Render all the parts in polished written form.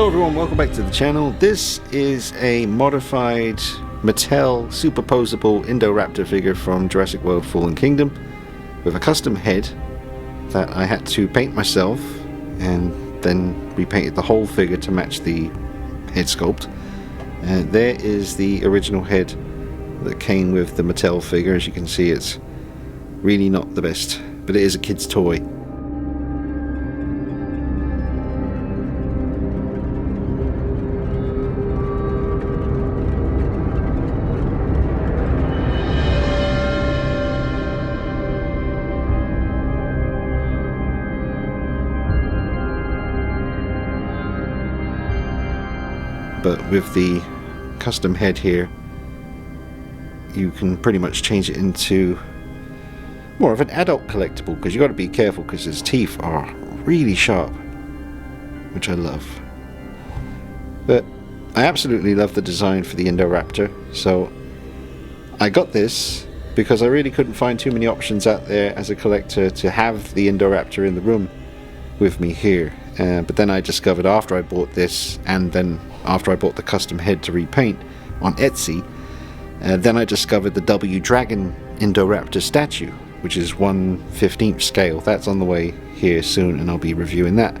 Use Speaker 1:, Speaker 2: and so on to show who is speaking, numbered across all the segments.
Speaker 1: Hello everyone, welcome back to the channel. This is a modified Mattel superposable Indoraptor figure from Jurassic World Fallen Kingdom with a custom head that I had to paint myself and then repainted the whole figure to match the head sculpt. And there is the original head that came with the Mattel figure. As you can see, it's really not the best, but it is a kid's toy. But with the custom head here, you can pretty much change it into more of an adult collectible, because you got to be careful because his teeth are really sharp, which I love. But I absolutely love the design for the Indoraptor, so I got this because I really couldn't find too many options out there as a collector to have the Indoraptor in the room with me here. But then I discovered after I bought this, and then after I bought the custom head to repaint on Etsy, then I discovered the W Dragon Indoraptor statue, which is 1/15 scale. That's on the way here soon, and I'll be reviewing that.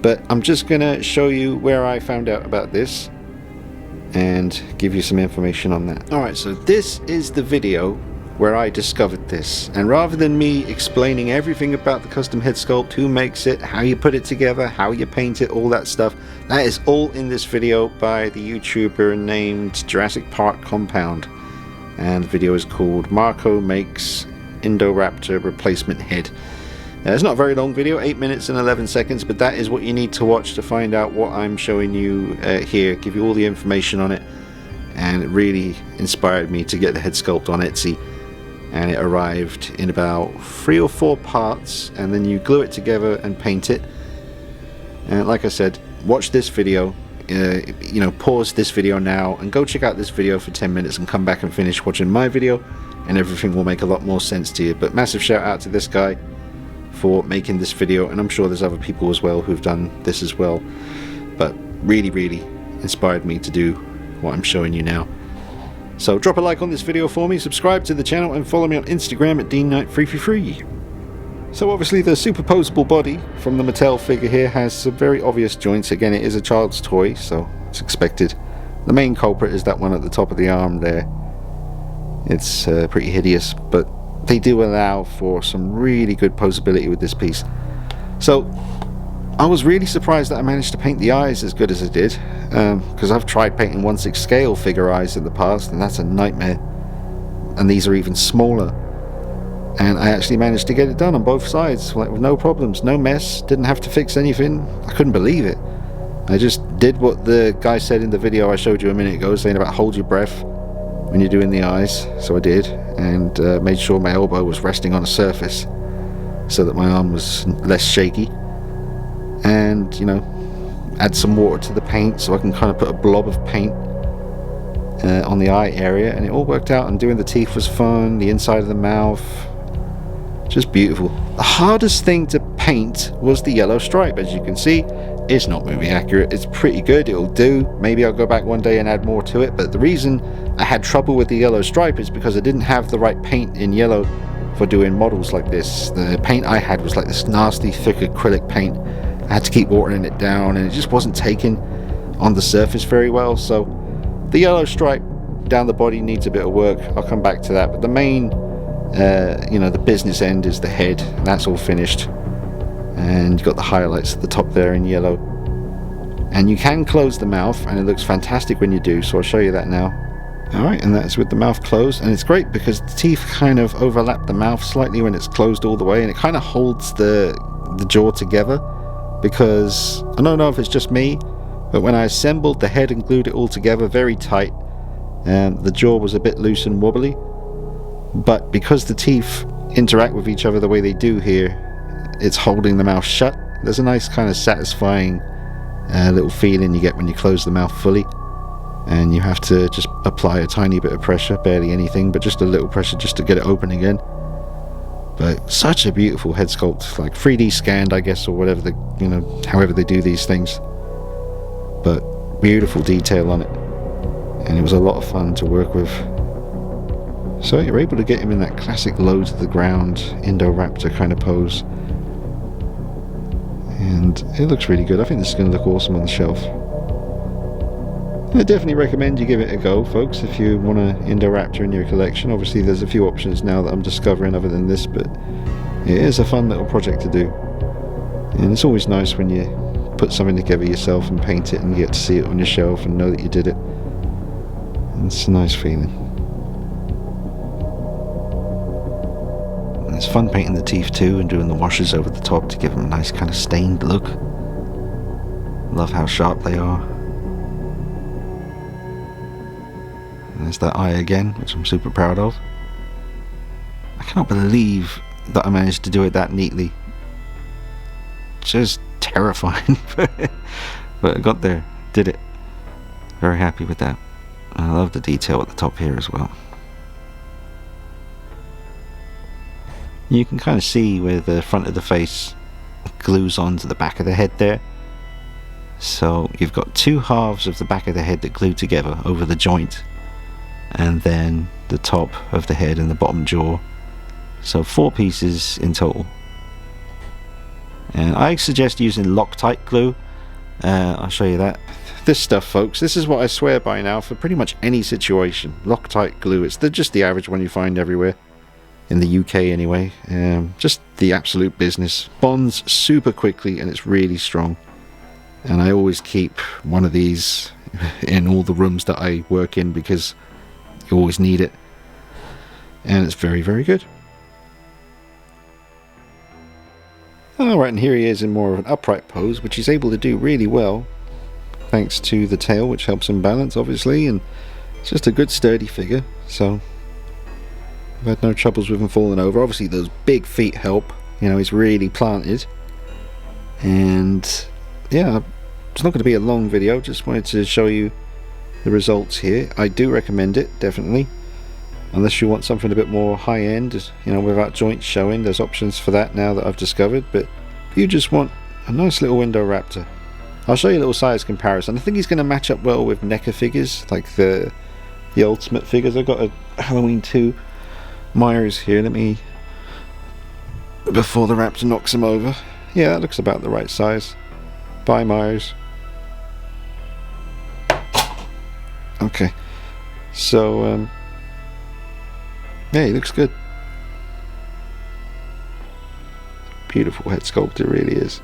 Speaker 1: But I'm just gonna show you where I found out about this and give you some information on that. Alright, so this is the video where I discovered this, and rather than me explaining everything about the custom head sculpt, who makes it, how you put it together, how you paint it, all that stuff, that is all in this video by the YouTuber named Jurassic Park Compound, and the video is called Marco Makes Indoraptor Replacement Head. It's not a very long video, 8 minutes and 11 seconds, but that is what you need to watch to find out what I'm showing you here, give you all the information on it. And it really inspired me to get the head sculpt on Etsy, and it arrived in about 3 or 4 parts, and then you glue it together and paint it. And like I said, watch this video, pause this video now and go check out this video for 10 minutes and come back and finish watching my video, and everything will make a lot more sense to you. But massive shout out to this guy for making this video, and I'm sure there's other people as well who've done this as well, but really inspired me to do what I'm showing you now. So drop a like on this video for me, subscribe to the channel, and follow me on Instagram at DeanKnight333. So obviously the superposable body from the Mattel figure here has some very obvious joints. Again, it is a child's toy, so it's expected. The main culprit is that one at the top of the arm there. It's pretty hideous, but they do allow for some really good posability with this piece. So I was really surprised that I managed to paint the eyes as good as I did, because I've tried painting 1/6 scale figure eyes in the past, and that's a nightmare, and these are even smaller. And I actually managed to get it done on both sides, like with no problems, no mess, didn't have to fix anything. I couldn't believe it. I just did what the guy said in the video I showed you a minute ago, saying about hold your breath when you're doing the eyes. So I did, and made sure my elbow was resting on a surface so that my arm was less shaky. And add some water to the paint so I can kind of put a blob of paint on the eye area, and it all worked out. And doing the teeth was fun, the inside of the mouth, just beautiful. The hardest thing to paint was the yellow stripe. As you can see, it's not movie accurate, it's pretty good, it'll do. Maybe I'll go back one day and add more to it, but the reason I had trouble with the yellow stripe is because I didn't have the right paint in yellow for doing models like this. The paint I had was like this nasty thick acrylic paint. I had to keep watering it down, and it just wasn't taking on the surface very well. So the yellow stripe down the body needs a bit of work. I'll come back to that, but the main the business end is the head, and that's all finished, and you've got the highlights at the top there in yellow, and you can close the mouth, and it looks fantastic when you do, so I'll show you that now. Alright, and that's with the mouth closed, and it's great because the teeth kind of overlap the mouth slightly when it's closed all the way, and it kind of holds the jaw together. Because I don't know if it's just me, but when I assembled the head and glued it all together very tight, the jaw was a bit loose and wobbly. But because the teeth interact with each other the way they do here, it's holding the mouth shut. There's a nice kind of satisfying little feeling you get when you close the mouth fully, and you have to just apply a tiny bit of pressure, barely anything, but just a little pressure just to get it open again. But such a beautiful head sculpt, like 3D scanned, I guess, or whatever however they do these things. but beautiful detail on it, and it was a lot of fun to work with. So you're able to get him in that classic low to the ground Indoraptor kind of pose, and it looks really good. I think this is going to look awesome on the shelf. I definitely recommend you give it a go, folks, if you want an Indoraptor in your collection. Obviously there's a few options now that I'm discovering other than this, but it is a fun little project to do, and it's always nice when you put something together yourself and paint it and you get to see it on your shelf and know that you did it. And it's a nice feeling. And it's fun painting the teeth too and doing the washes over the top to give them a nice kind of stained look. Love how sharp they are. And there's that eye again, which I'm super proud of. I cannot believe that I managed to do it that neatly. Just terrifying. But I got there, did it. Very happy with that. And I love the detail at the top here as well. You can kind of see where the front of the face glues onto the back of the head there. So you've got two halves of the back of the head that glue together over the joint, and then the top of the head and the bottom jaw. So 4 pieces in total. And I suggest using Loctite glue. I'll show you that. This stuff, folks, this is what I swear by now for pretty much any situation. Loctite glue, it's just the average one you find everywhere. In the UK anyway. Just the absolute business. Bonds super quickly and it's really strong. And I always keep one of these in all the rooms that I work in because you always need it. And it's very, very good. Alright, and here he is in more of an upright pose, which he's able to do really well, thanks to the tail, which helps him balance, obviously, and it's just a good sturdy figure, so I've had no troubles with him falling over. Obviously those big feet help, you know, he's really planted. And yeah, it's not going to be a long video, just wanted to show you the results here. I do recommend it, definitely. Unless you want something a bit more high-end, you know, without joints showing, there's options for that now that I've discovered. But if you just want a nice little Indoraptor, I'll show you a little size comparison. I think he's going to match up well with NECA figures, like the Ultimate figures. I've got a Halloween 2 Myers here. Let me, before the Raptor knocks him over. Yeah, that looks about the right size. Bye, Myers. Okay, so yeah, he looks good. Beautiful head sculpt, it really is.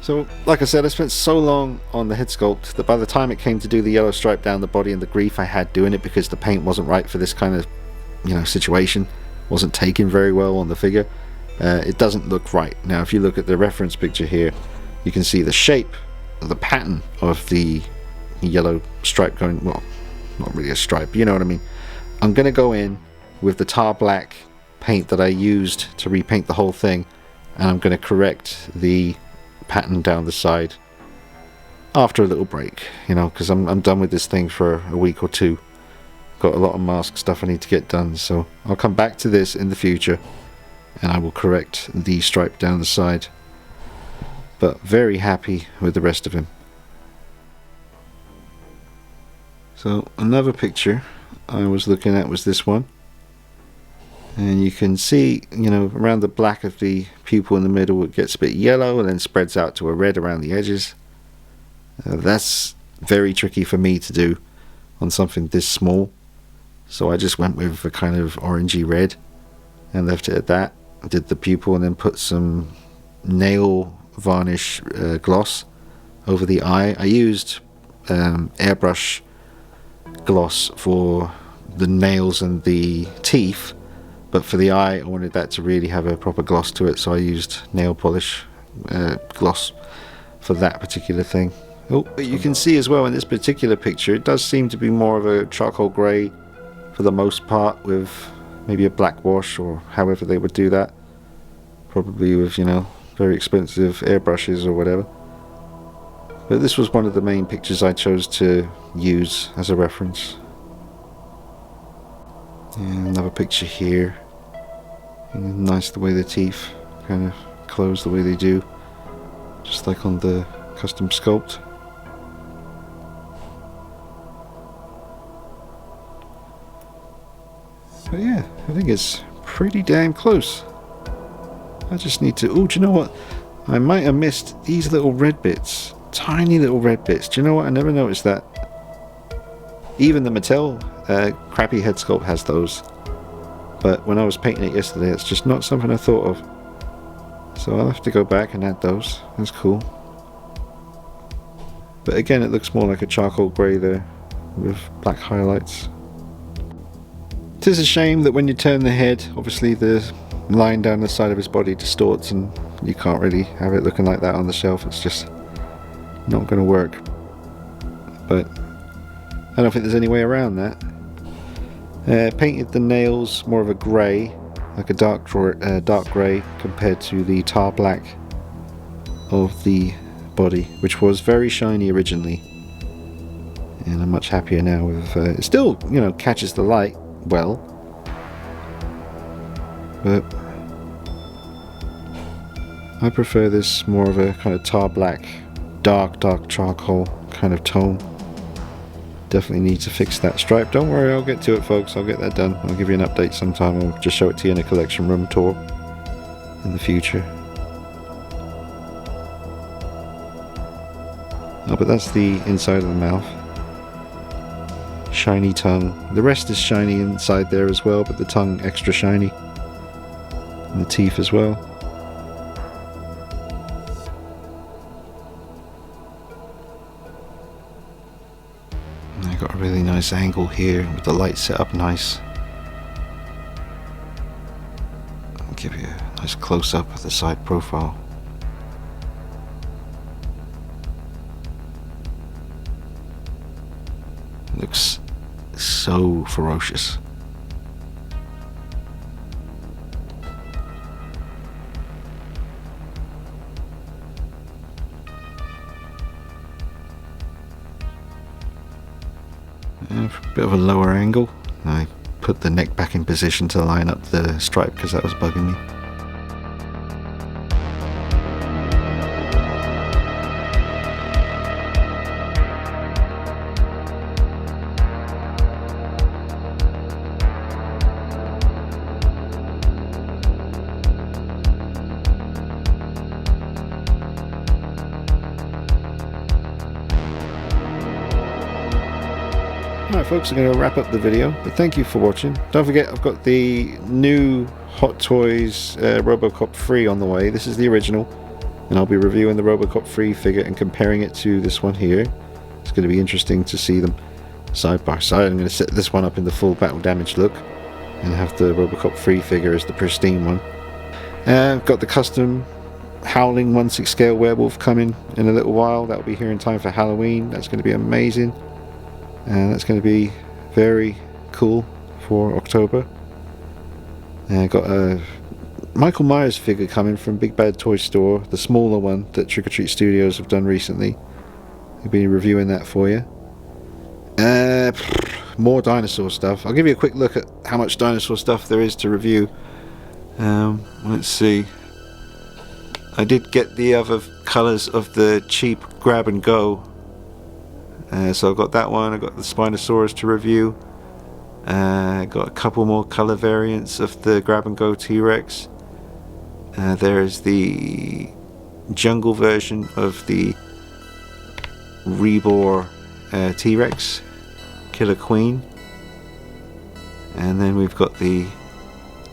Speaker 1: So, like I said, I spent so long on the head sculpt that by the time it came to do the yellow stripe down the body and the grief I had doing it because the paint wasn't right for this kind of, you know, situation, wasn't taken very well on the figure, it doesn't look right. Now, if you look at the reference picture here, you can see the shape, the pattern of the yellow stripe going, well, not really a stripe, you know what I mean. I'm going to go in with the tar black paint that I used to repaint the whole thing, and I'm going to correct the pattern down the side after a little break, you know, because I'm done with this thing for a week or two. Got a lot of mask stuff I need to get done, so I'll come back to this in the future and I will correct the stripe down the side. But very happy with the rest of him. So another picture I was looking at was this one, and you can see, you know, around the black of the pupil in the middle it gets a bit yellow and then spreads out to a red around the edges. That's very tricky for me to do on something this small, so I just went with a kind of orangey red and left it at that. I did the pupil and then put some nail varnish gloss over the eye. I used airbrush gloss for the nails and the teeth, but for the eye I wanted that to really have a proper gloss to it, so I used nail polish gloss for that particular thing. Oh, but you can see as well in this particular picture it does seem to be more of a charcoal grey for the most part, with maybe a black wash or however they would do that, probably with, you know, very expensive airbrushes or whatever. But this was one of the main pictures I chose to use as a reference. And another picture here. Nice the way the teeth kind of close the way they do, just like on the custom sculpt. But yeah, I think it's pretty damn close. I just need to... Oh, do you know what? I might have missed these little red bits. Tiny little red bits. Do you know what? I never noticed that. Even the Mattel crappy head sculpt has those. But when I was painting it yesterday, it's just not something I thought of. So I'll have to go back and add those. That's cool. But again, it looks more like a charcoal grey there, with black highlights. It is a shame that when you turn the head, obviously the line down the side of his body distorts and you can't really have it looking like that on the shelf. It's just not going to work. But I don't think there's any way around that. Painted the nails more of a grey, like a dark grey, compared to the tar black of the body, which was very shiny originally. And I'm much happier now with it. Still, you know, catches the light well, but I prefer this more of a kind of tar black, dark charcoal kind of tone. Definitely need to fix that stripe. Don't worry, I'll get to it, folks. I'll get that done. I'll give you an update sometime. I'll just show it to you in a collection room tour in the future. Oh, but that's the inside of the mouth. Shiny tongue. The rest is shiny inside there as well, but the tongue extra shiny. And the teeth as well. And I got a really nice angle here with the light set up nice. I'll give you a nice close up of the side profile. It looks so ferocious. And for a bit of a lower angle, I put the neck back in position to line up the stripe because that was bugging me. Alright folks, I'm going to wrap up the video, but thank you for watching. Don't forget, I've got the new Hot Toys Robocop 3 on the way. This is the original, and I'll be reviewing the Robocop 3 figure and comparing it to this one here. It's going to be interesting to see them side by side. I'm going to set this one up in the full battle damage look and have the Robocop 3 figure as the pristine one. I've got the custom Howling 1/6 scale werewolf coming in a little while. That'll be here in time for Halloween. That's going to be amazing. And that's going to be very cool for October. And I got a Michael Myers figure coming from Big Bad Toy Store, the smaller one that Trick or Treat Studios have done recently. I'll be reviewing that for you. More dinosaur stuff. I'll give you a quick look at how much dinosaur stuff there is to review. Let's see. I did get the other colours of the cheap grab and go. So I've got that one. I've got the Spinosaurus to review. Got a couple more colour variants of the grab and go T-Rex. There's the jungle version of the Reborn T-Rex Killer Queen. And then we've got the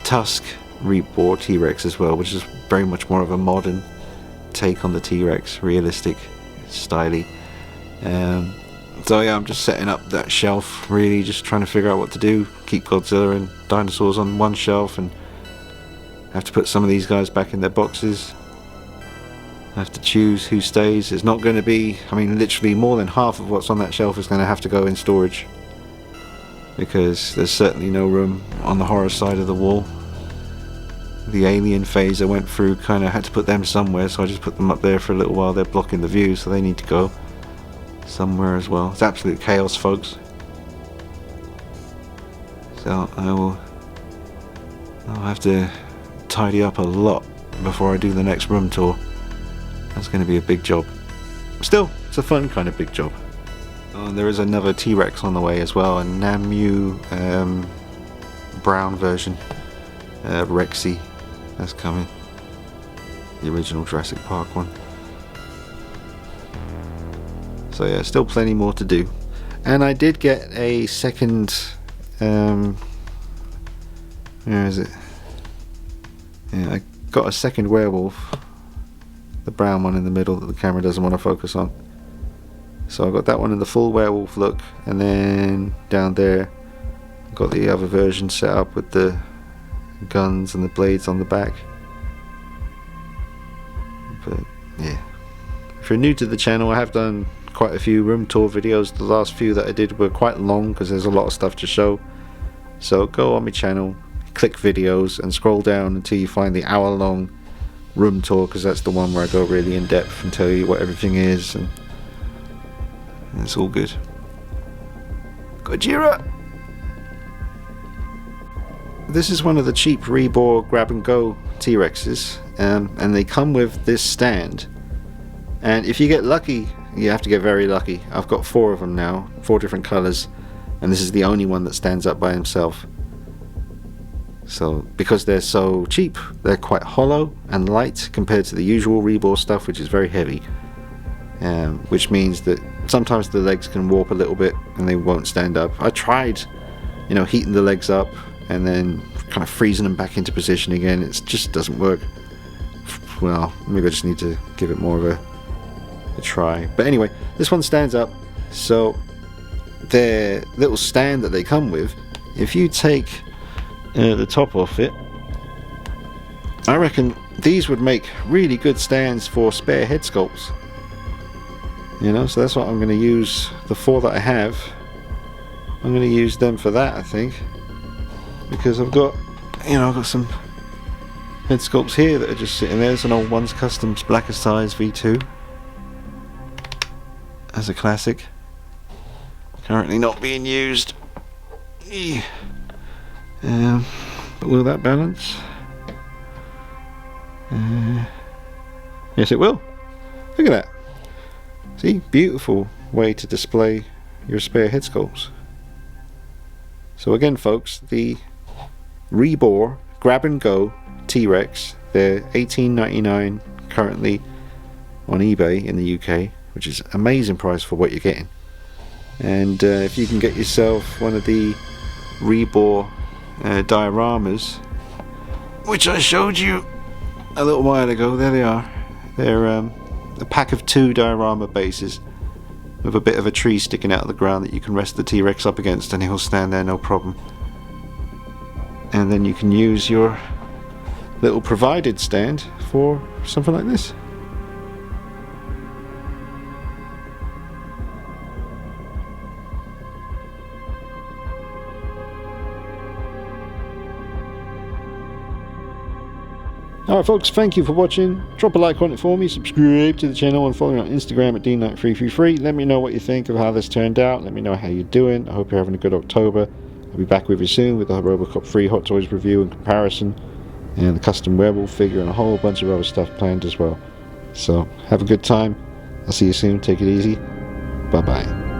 Speaker 1: Tusk Reborn T-Rex as well, which is very much more of a modern take on the T-Rex, realistic, styly. So yeah, I'm just setting up that shelf, really just trying to figure out what to do. Keep Godzilla and dinosaurs on one shelf and have to put some of these guys back in their boxes. I have to choose who stays. It's not going to be, I mean literally more than half of what's on that shelf is going to have to go in storage, because there's certainly no room on the horror side of the wall. The alien phase I went through kind of had to put them somewhere, so I just put them up there for a little while. They're blocking the view, so they need to go somewhere as well. It's absolute chaos, folks. So I'll have to tidy up a lot before I do the next room tour. That's going to be a big job. Still, it's a fun kind of big job. Oh, and there is another T-Rex on the way as well, a Namu brown version, Rexy, that's coming. The original Jurassic Park one. So yeah, still plenty more to do. And I did get a second, where is it? Yeah, I got a second werewolf. The brown one in the middle that the camera doesn't want to focus on. So I got that one in the full werewolf look, and then down there I got the other version set up with the guns and the blades on the back. But yeah, if you're new to the channel, I have done quite a few room tour videos. The last few that I did were quite long because there's a lot of stuff to show. So go on my channel, click videos, and scroll down until you find the hour-long room tour, because that's the one where I go really in depth and tell you what everything is, and it's all good. Gojira! This is one of the cheap Reebor grab-and-go T-Rexes, and they come with this stand. And if you get lucky, you have to get very lucky. I've got 4 of them now, 4 different colours, and this is the only one that stands up by himself. So because they're so cheap, they're quite hollow and light compared to the usual Reebor stuff, which is very heavy. Which means that sometimes the legs can warp a little bit and they won't stand up. I tried, heating the legs up and then kind of freezing them back into position again. It just doesn't work. Well, maybe I just need to give it more of a try. But anyway, this one stands up. So their little stand that they come with, if you take the top off it, I reckon these would make really good stands for spare head sculpts. So that's what I'm going to use. The 4 that I have, I'm going to use them for that, I think, because I've got some head sculpts here that are just sitting there. There's an old One's Customs Blackest Size V2 as a classic, currently not being used. But will that balance? Yes, it will. Look at that. See, beautiful way to display your spare head sculpts. So again, folks, the Reebor Grab and Go T-Rex, they're $18.99 currently on eBay in the UK, which is an amazing price for what you're getting. And if you can get yourself one of the Reebor dioramas, which I showed you a little while ago, there they are. They're a pack of 2 diorama bases with a bit of a tree sticking out of the ground that you can rest the T-Rex up against, and he'll stand there no problem. And then you can use your little provided stand for something like this. Alright folks, thank you for watching. Drop a like on it for me, subscribe to the channel, and follow me on Instagram at dknight333. Let me know what you think of how this turned out. Let me know how you're doing. I hope you're having a good October. I'll be back with you soon with the Robocop 3 Hot Toys review and comparison, and the custom werewolf figure, and a whole bunch of other stuff planned as well. So have a good time. I'll see you soon. Take it easy. Bye bye.